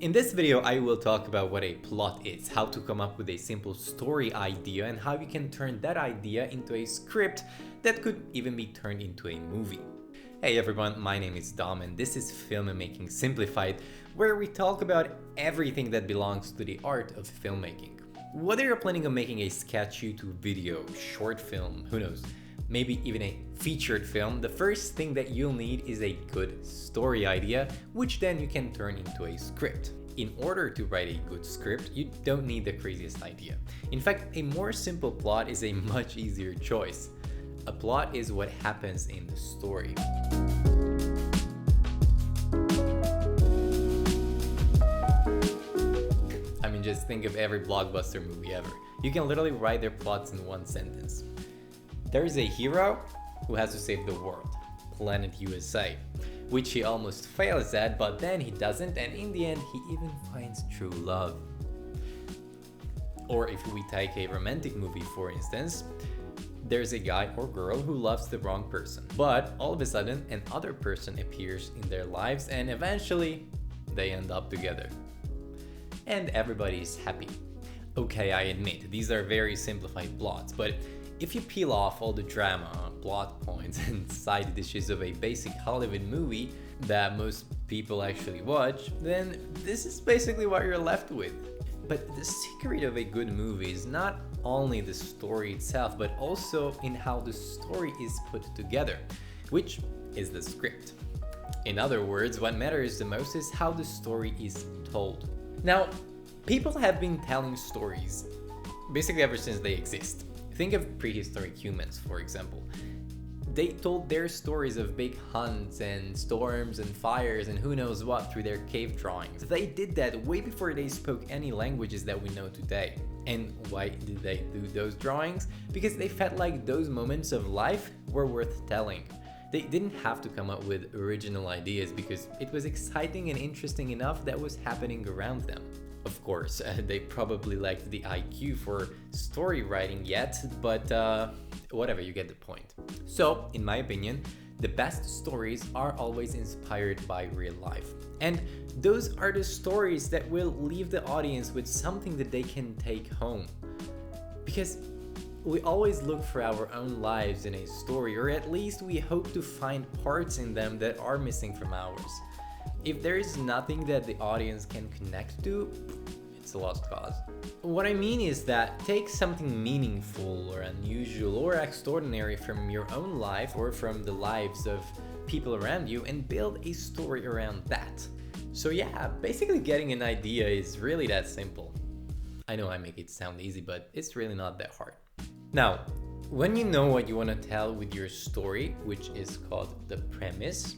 In this video, I will talk about what a plot is, how to come up with a simple story idea, and how you can turn that idea into a script that could even be turned into a movie. Hey everyone, my name is Dom and this is Filmmaking Simplified, where we talk about everything that belongs to the art of filmmaking. Whether you're planning on making a sketch YouTube video, short film, who knows, maybe even a featured film, the first thing that you'll need is a good story idea, which then you can turn into a script. In order to write a good script, you don't need the craziest idea. In fact, a more simple plot is a much easier choice. A plot is what happens in the story. I mean, just think of every blockbuster movie ever. You can literally write their plots in one sentence. There is a hero who has to save the world, Planet USA, which he almost fails at, but then he doesn't, and in the end he even finds true love. Or if we take a romantic movie for instance, there's a guy or girl who loves the wrong person, but all of a sudden another person appears in their lives and eventually they end up together. And everybody's happy. Okay, I admit, these are very simplified plots, but if you peel off all the drama, plot points, and side dishes of a basic Hollywood movie that most people actually watch, then this is basically what you're left with. But the secret of a good movie is not only the story itself, but also in how the story is put together, which is the script. In other words, what matters the most is how the story is told. Now, people have been telling stories basically ever since they exist. Think of prehistoric humans, for example. They told their stories of big hunts and storms and fires and who knows what through their cave drawings. They did that way before they spoke any languages that we know today. And why did they do those drawings? Because they felt like those moments of life were worth telling. They didn't have to come up with original ideas because it was exciting and interesting enough that was happening around them. Of course, they probably lacked the IQ for story writing yet, but whatever, you get the point. So, in my opinion, the best stories are always inspired by real life. And those are the stories that will leave the audience with something that they can take home. Because we always look for our own lives in a story, or at least we hope to find parts in them that are missing from ours. If there is nothing that the audience can connect to, it's a lost cause. What I mean is that take something meaningful or unusual or extraordinary from your own life or from the lives of people around you and build a story around that. So yeah, basically getting an idea is really that simple. I know I make it sound easy, but it's really not that hard. Now, when you know what you want to tell with your story, which is called the premise,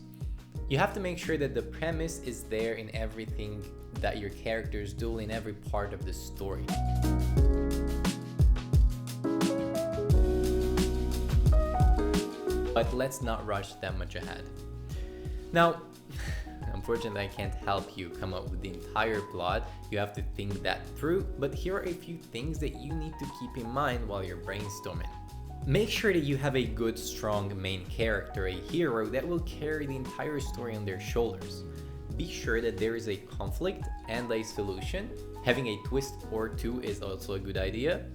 you have to make sure that the premise is there in everything that your characters do in every part of the story. But let's not rush that much ahead. Now, unfortunately I can't help you come up with the entire plot, you have to think that through, but here are a few things that you need to keep in mind while you're brainstorming. Make sure that you have a good, strong main character, a hero that will carry the entire story on their shoulders. Be sure that there is a conflict and a solution. Having a twist or two is also a good idea.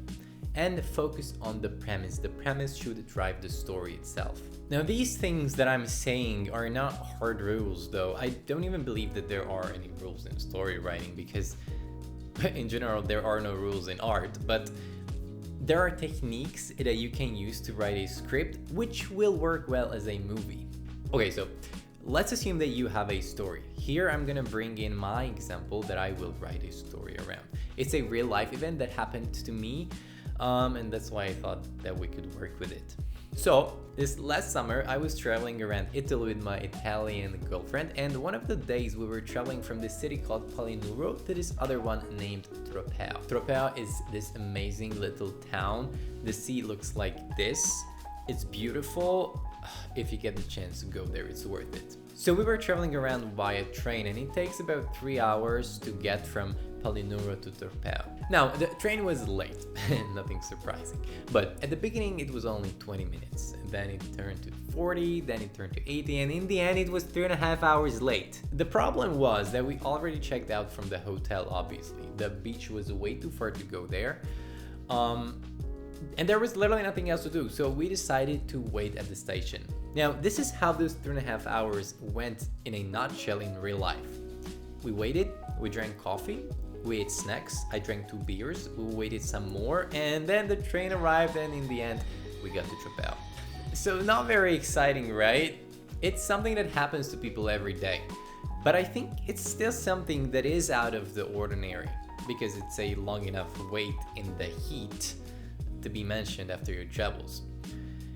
And focus on the premise. The premise should drive the story itself. Now, these things that I'm saying are not hard rules, though. I don't even believe that there are any rules in story writing because, in general, there are no rules in art. But there are techniques that you can use to write a script which will work well as a movie. Okay, so let's assume that you have a story. Here I'm gonna bring in my example that I will write a story around. It's a real life event that happened to me, and that's why I thought that we could work with it. So this last summer I was traveling around Italy with my Italian girlfriend, and one of the days we were traveling from this city called Palinuro to this other one named Tropea. Tropea is this amazing little town. The sea looks like this. It's beautiful. If you get the chance to go there, it's worth it. So we were traveling around via train, and it takes about 3 hours to get from Palinuro to Torpeo. Now, the train was late, nothing surprising, but at the beginning it was only 20 minutes, and then it turned to 40, then it turned to 80, and in the end it was 3.5 hours late. The problem was that we already checked out from the hotel, obviously. The beach was way too far to go there, and there was literally nothing else to do, so we decided to wait at the station. Now, this is how those 3.5 hours went in a nutshell in real life. We waited, we drank coffee, we ate snacks, I drank 2 beers, we waited some more, and then the train arrived, and in the end, we got to Torpeo. So not very exciting, right? It's something that happens to people every day. But I think it's still something that is out of the ordinary, because it's a long enough wait in the heat to be mentioned after your travels.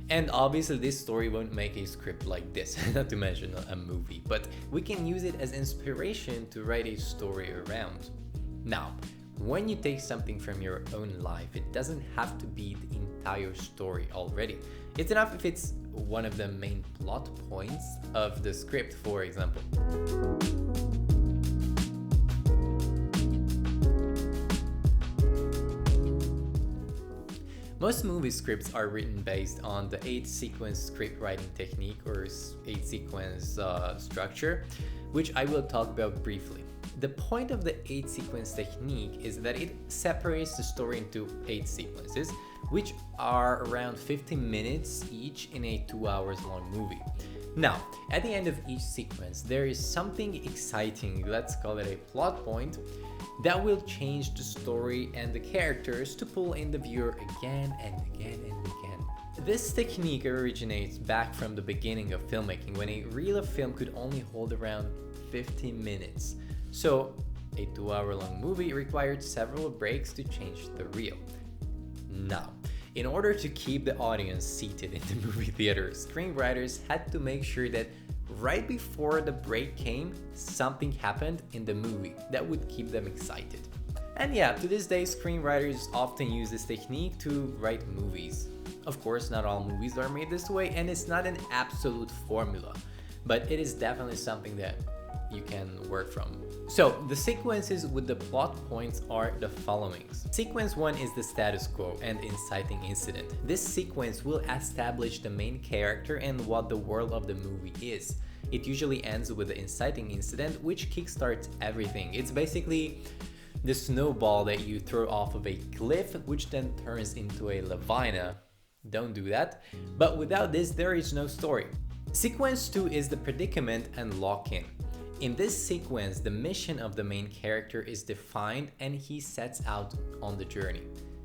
And obviously this story won't make a script like this, not to mention a movie, but we can use it as inspiration to write a story around. Now, when you take something from your own life, it doesn't have to be the entire story already. It's enough if it's one of the main plot points of the script, for example. Most movie scripts are written based on the 8-sequence script writing technique, or 8-sequence structure, which I will talk about briefly. The point of the 8-sequence technique is that it separates the story into 8 sequences, which are around 50 minutes each in a 2 hours long movie. Now, at the end of each sequence, there is something exciting, let's call it a plot point, that will change the story and the characters to pull in the viewer again and again and again. This technique originates back from the beginning of filmmaking, when a reel of film could only hold around 50 minutes. So, a 2-hour-long movie required several breaks to change the reel. Now, in order to keep the audience seated in the movie theater, screenwriters had to make sure that right before the break came, something happened in the movie that would keep them excited. And yeah, to this day, screenwriters often use this technique to write movies. Of course, not all movies are made this way, and it's not an absolute formula, but it is definitely something that you can work from. So the sequences with the plot points are the following. Sequence 1 is the status quo and inciting incident. This sequence will establish the main character and what the world of the movie is. It usually ends with the inciting incident, which kickstarts everything. It's basically the snowball that you throw off of a cliff, which then turns into a lavina. Don't do that. But without this, there is no story. Sequence 2 is the predicament and lock-in. In this sequence, the mission of the main character is defined and he sets out on the journey.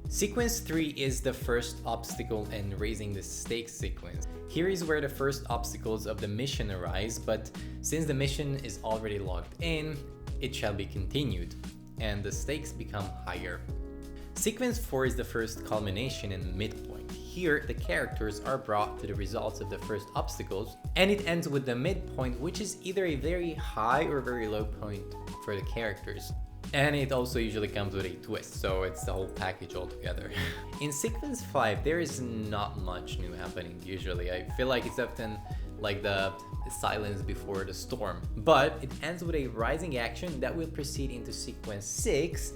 Sequence 3 is the first obstacle and raising the stakes sequence. Here is where the first obstacles of the mission arise, but since the mission is already locked in, it shall be continued, and the stakes become higher. Sequence 4 is the first culmination and midpoint. Here, the characters are brought to the results of the first obstacles, and it ends with the midpoint, which is either a very high or very low point for the characters. And it also usually comes with a twist, so it's the whole package altogether. In sequence 5, there is not much new happening usually. I feel like it's often like the silence before the storm. But it ends with a rising action that will proceed into sequence 6,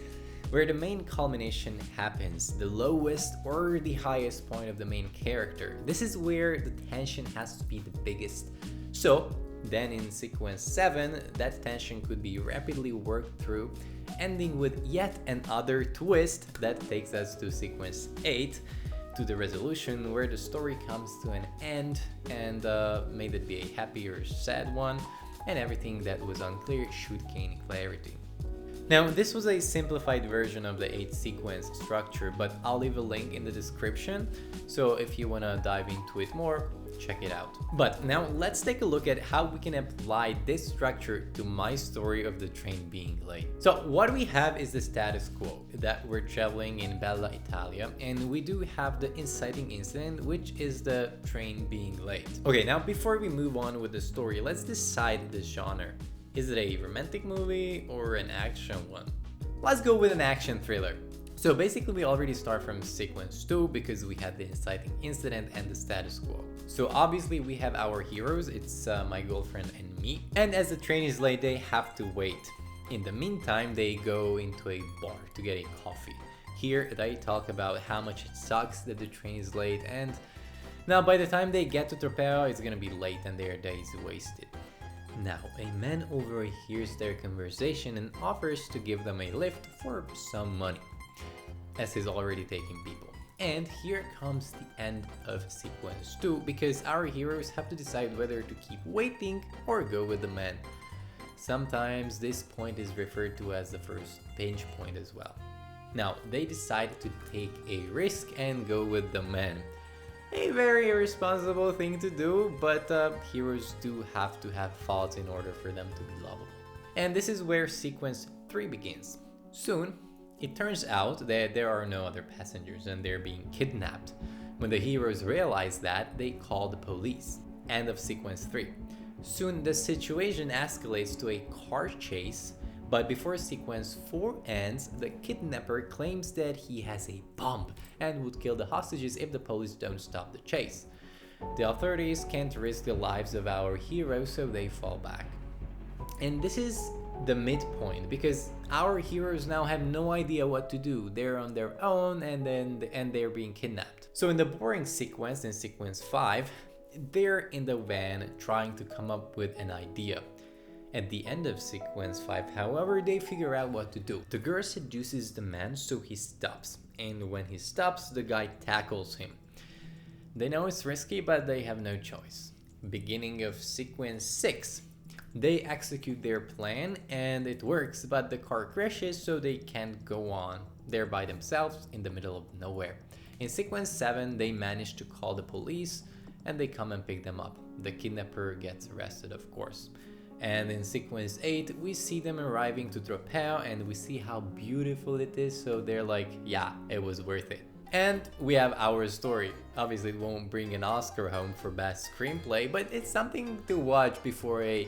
where the main culmination happens, the lowest or the highest point of the main character. This is where the tension has to be the biggest. So then in sequence 7, that tension could be rapidly worked through, ending with yet another twist that takes us to sequence 8, to the resolution where the story comes to an end, and may that be a happy or sad one, and everything that was unclear should gain clarity. Now, this was a simplified version of the 8-sequence structure, but I'll leave a link in the description, so if you want to dive into it more, check it out. But now let's take a look at how we can apply this structure to my story of the train being late. So what we have is the status quo, that we're traveling in Bella Italia, and we do have the inciting incident, which is the train being late. Okay, now before we move on with the story, let's decide the genre. Is it a romantic movie or an action one? Let's go with an action thriller. So basically we already start from sequence 2 because we had the inciting incident and the status quo. So obviously we have our heroes, it's my girlfriend and me, and as the train is late they have to wait. In the meantime they go into a bar to get a coffee. Here they talk about how much it sucks that the train is late, and now by the time they get to Tropea it's gonna be late and their day is wasted. Now, a man overhears their conversation and offers to give them a lift for some money, as he's already taking people. And here comes the end of sequence 2, because our heroes have to decide whether to keep waiting or go with the man. Sometimes this point is referred to as the first pinch point as well. Now, they decide to take a risk and go with the man. A very irresponsible thing to do, but heroes do have to have faults in order for them to be lovable. And this is where sequence 3 begins. Soon, it turns out that there are no other passengers and they're being kidnapped. When the heroes realize that, they call the police. End of sequence 3. Soon the situation escalates to a car chase, but before sequence 4 ends, the kidnapper claims that he has a bomb and would kill the hostages if the police don't stop the chase. The authorities can't risk the lives of our heroes, so they fall back. And this is the midpoint, because our heroes now have no idea what to do. They're on their own and they're being kidnapped. So in the boring sequence, in sequence 5, they're in the van trying to come up with an idea. At the end of sequence 5, however, they figure out what to do. The girl seduces the man, so he stops. And when he stops, the guy tackles him. They know it's risky, but they have no choice. Beginning of sequence 6. They execute their plan and it works, but the car crashes, so they can't go on. They're by themselves in the middle of nowhere. In sequence 7, they manage to call the police and they come and pick them up. The kidnapper gets arrested, of course. And in sequence 8, we see them arriving to Tropea and we see how beautiful it is, so they're like, yeah, it was worth it. And we have our story. Obviously it won't bring an Oscar home for best screenplay, but it's something to watch before a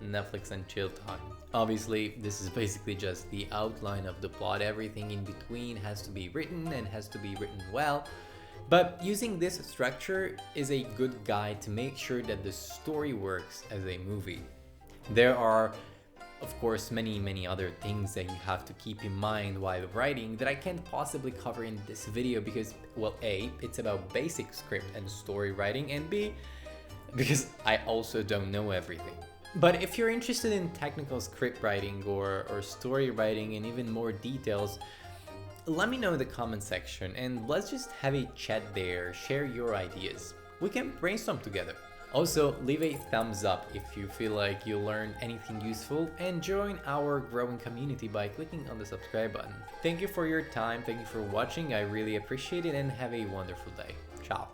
Netflix and chill time. Obviously this is basically just the outline of the plot. Everything in between has to be written and has to be written well. But using this structure is a good guide to make sure that the story works as a movie. There are, of course, many other things that you have to keep in mind while writing that I can't possibly cover in this video because, well, A, it's about basic script and story writing, and B, because I also don't know everything. But if you're interested in technical script writing or story writing and even more details, let me know in the comment section and let's just have a chat there, share your ideas. We can brainstorm together. Also, leave a thumbs up if you feel like you learned anything useful, and join our growing community by clicking on the subscribe button. Thank you for your time, thank you for watching, I really appreciate it, and have a wonderful day. Ciao.